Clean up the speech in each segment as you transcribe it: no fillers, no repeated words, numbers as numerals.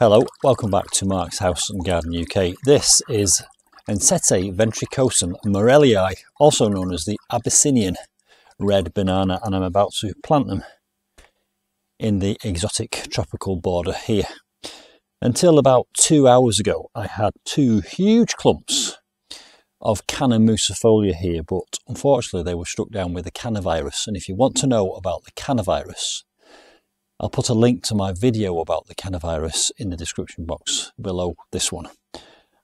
Hello, welcome back to Mark's House and Garden UK. This is Ensete Ventricosum Maurelli, also known as the Abyssinian red banana, and I'm about to plant them in the exotic tropical border here. Until about 2 hours ago, I had two huge clumps of Canna musifolia here, but unfortunately they were struck down with the Canna virus. And if you want to know about the Canna virus, I'll put a link to my video about the Canna virus in the description box below this one.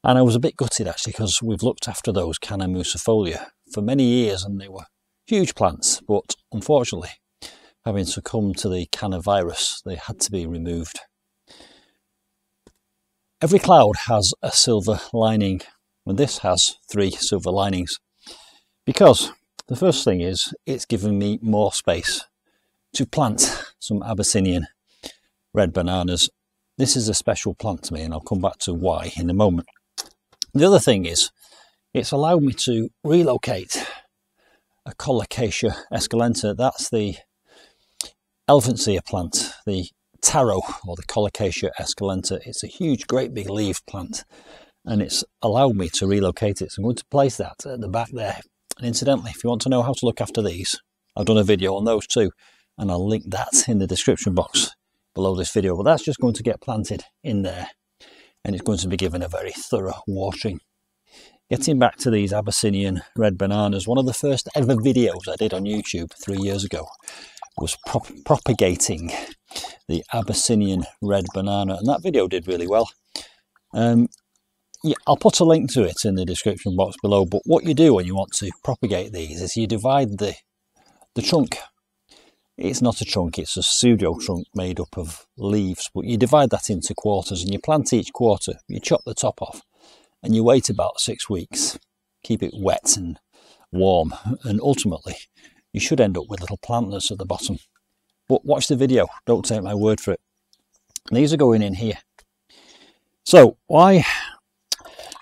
And I was a bit gutted actually, because we've looked after those Canna musifolia for many years and they were huge plants, but unfortunately, having succumbed to the Canna virus, they had to be removed. Every cloud has a silver lining, and this has 3 silver linings, because the first thing is it's given me more space to plant some Abyssinian red bananas. This is a special plant to me, and I'll come back to why in a moment. The other thing is it's allowed me to relocate a Colocasia esculenta. That's the elephant ear plant, the taro, or the Colocasia esculenta. It's a huge, great big leaf plant, and it's allowed me to relocate it. So I'm going to place that at the back there. And incidentally, if you want to know how to look after these, I've done a video on those too, and I'll link that in the description box below this video. But that's just going to get planted in there, and it's going to be given a very thorough watering. Getting back to these Abyssinian red bananas, one of the first ever videos I did on YouTube 3 years ago was propagating the Abyssinian red banana, and that video did really well. Yeah, I'll put a link to it in the description box below. But what you do when you want to propagate these is you divide the trunk. It's not a trunk, it's a pseudo trunk made up of leaves, but you divide that into quarters and you plant each quarter. You chop the top off and you wait about 6 weeks, keep it wet and warm, and ultimately you should end up with little plantlets at the bottom. But watch the video, don't take my word for it. These are going in here. So why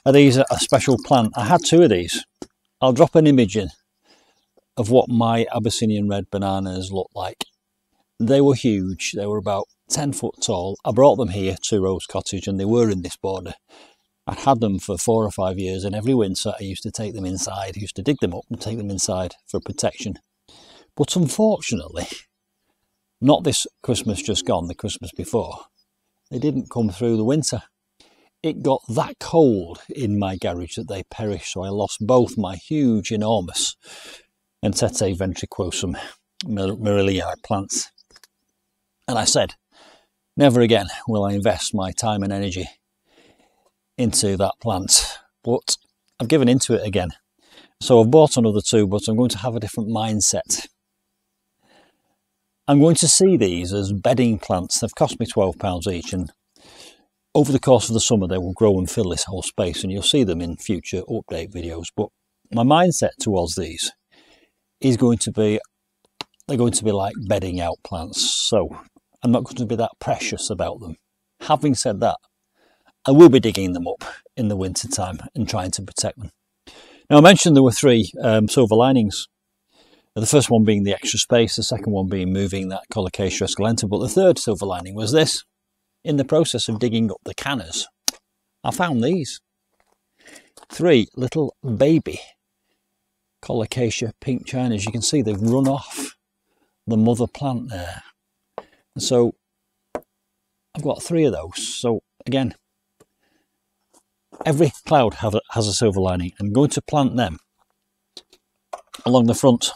are these a special plant? I had 2 of these. I'll drop an image in of what my Abyssinian red bananas look like. They were huge. They were about 10 foot tall. I brought them here to Rose Cottage and they were in this border. I'd had them for 4 or 5 years, and every winter I used to take them inside. I used to dig them up and take them inside for protection. But unfortunately, not this Christmas just gone, the Christmas before, they didn't come through the winter. It got that cold in my garage that they perished, so I lost both my huge, enormous Ensete Ventricosum Maurelli plants. And I said, never again will I invest my time and energy into that plant. But I've given into it again. So I've bought another 2, but I'm going to have a different mindset. I'm going to see these as bedding plants. They've cost me £12 each, and over the course of the summer they will grow and fill this whole space, and you'll see them in future update videos. But my mindset towards these is going to be, they're going to be like bedding out plants, so I'm not going to be that precious about them. Having said that, I will be digging them up in the winter time and trying to protect them. Now, I mentioned there were 3 silver linings. The first one being the extra space, the second one being moving that Colocasia esculenta, but the third silver lining was this. In the process of digging up the cannas, I found these 3 little baby Colocasia pink chinas. You can see they've run off the mother plant there. And so I've got 3 of those. So again, every cloud has a silver lining. I'm going to plant them along the front,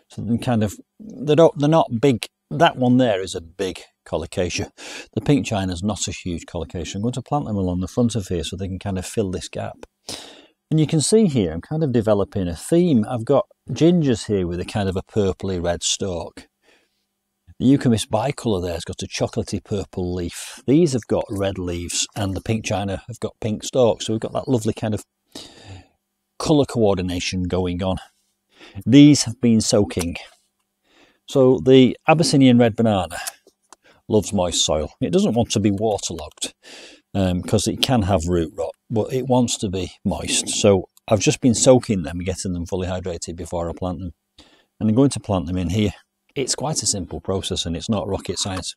so they kind of, they're not big. That one there is a big Colocasia. The pink china is not a huge Colocasia. I'm going to plant them along the front of here so they can kind of fill this gap. And you can see here I'm kind of developing a theme. I've got gingers here with a kind of a purpley red stalk. The Eucalyptus bicolour there has got a chocolatey purple leaf. These have got red leaves, and the pink china have got pink stalks. So we've got that lovely kind of colour coordination going on. These have been soaking. So the Abyssinian red banana loves moist soil. It doesn't want to be waterlogged because it can have root rot, but it wants to be moist. So I've just been soaking them, getting them fully hydrated before I plant them. And I'm going to plant them in here. It's quite a simple process and it's not rocket science.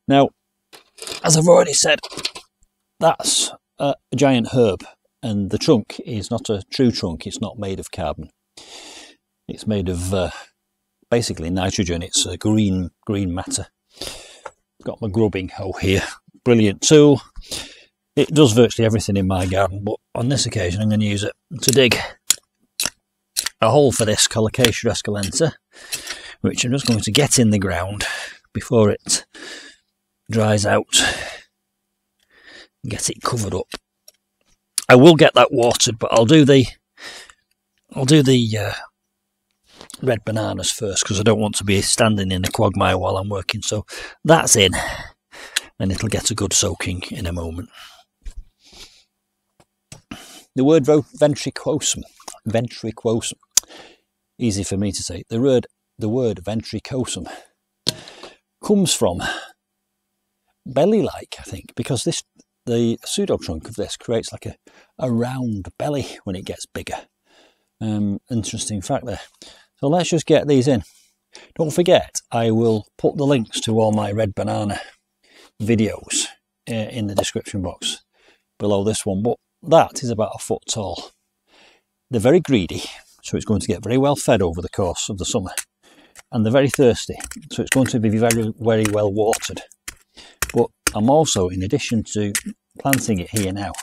Now, as I've already said, that's a giant herb, and the trunk is not a true trunk. It's not made of carbon. It's made of basically nitrogen. It's a green matter. Got my grubbing hoe here. Brilliant tool. It does virtually everything in my garden, but on this occasion I'm going to use it to dig a hole for this Colocasia esculenta, which I'm just going to get in the ground before it dries out. Get it covered up. I will get that watered, but I'll do the red bananas first, because I don't want to be standing in the quagmire while I'm working. So that's in, and it'll get a good soaking in a moment. The word ventricosum, easy for me to say. The word ventricosum comes from belly-like, I think, because the pseudo trunk of this creates like a round belly when it gets bigger. Interesting fact there. So let's just get these in. Don't forget, I will put the links to all my red banana videos in the description box below this one, but that is about a foot tall. They're very greedy, so it's going to get very well fed over the course of the summer, and they're very thirsty, so it's going to be very, very well watered. But I'm also, in addition to planting it here now,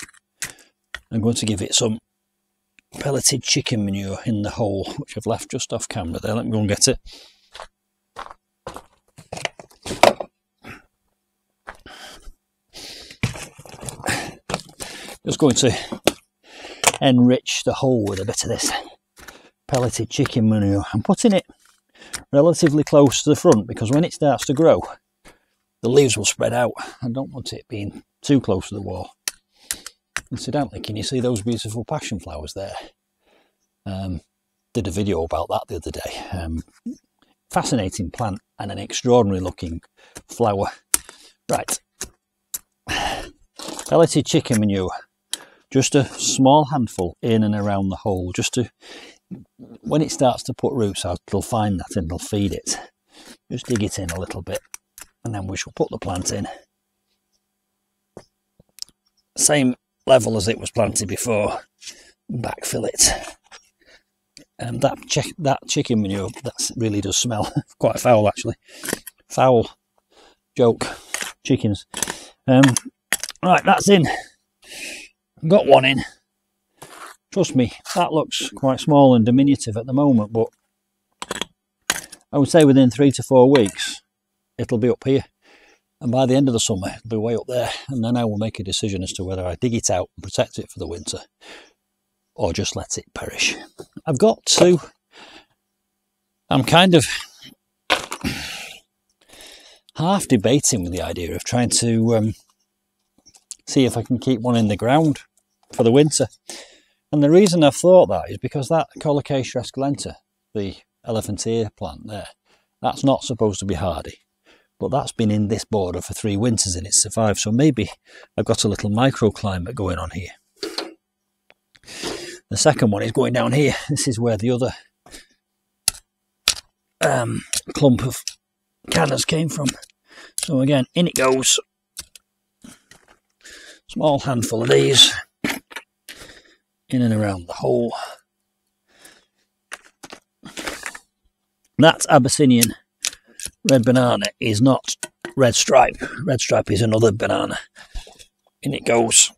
I'm going to give it some pelleted chicken manure in the hole, which I've left just off camera there. Let me go and get it. Just going to enrich the hole with a bit of this pelleted chicken manure. I'm putting it relatively close to the front because when it starts to grow, the leaves will spread out. I don't want it being too close to the wall. Incidentally, can you see those beautiful passion flowers there? Did a video about that the other day. Fascinating plant and an extraordinary looking flower. Right, pelleted chicken manure. Just a small handful in and around the hole, just to, when it starts to put roots out, it'll find that and it'll feed it. Just dig it in a little bit, and then we shall put the plant in. Same level as it was planted before, backfill it. That chicken manure, that really does smell quite foul actually. Foul joke, chickens. Right, that's in. Got one in. Trust me, that looks quite small and diminutive at the moment, but I would say within 3 to 4 weeks it'll be up here, and by the end of the summer it'll be way up there, and then I will make a decision as to whether I dig it out and protect it for the winter or just let it perish. I'm kind of half debating with the idea of trying to see if I can keep one in the ground for the winter. And the reason I've thought that is because that Colocasia esculenta, the elephant ear plant there, that's not supposed to be hardy, but that's been in this border for 3 winters and it's survived. So maybe I've got a little microclimate going on here. The second one is going down here. This is where the other clump of cannas came from. So again, in it goes. Small handful of these in and around the hole. That Abyssinian red banana is not red stripe. Red stripe is another banana. In it goes.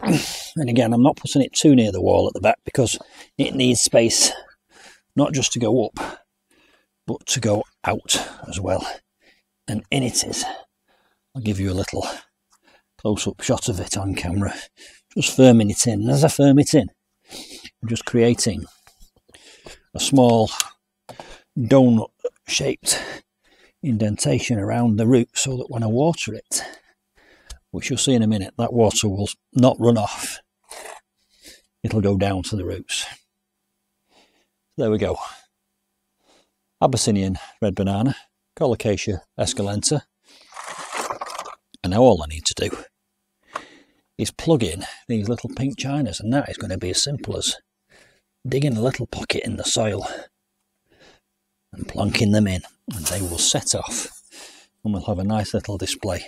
And again, I'm not putting it too near the wall at the back because it needs space, not just to go up, but to go out as well. And in it is. I'll give you a little close-up shot of it on camera. Just firming it in. And as I firm it in, I'm just creating a small donut-shaped indentation around the root so that when I water it, which you'll see in a minute, that water will not run off. It'll go down to the roots. There we go. Abyssinian red banana, Colocasia esculenta. And now all I need to do is plug in these little pink chinas, and that is going to be as simple as digging a little pocket in the soil and plonking them in, and they will set off and we'll have a nice little display.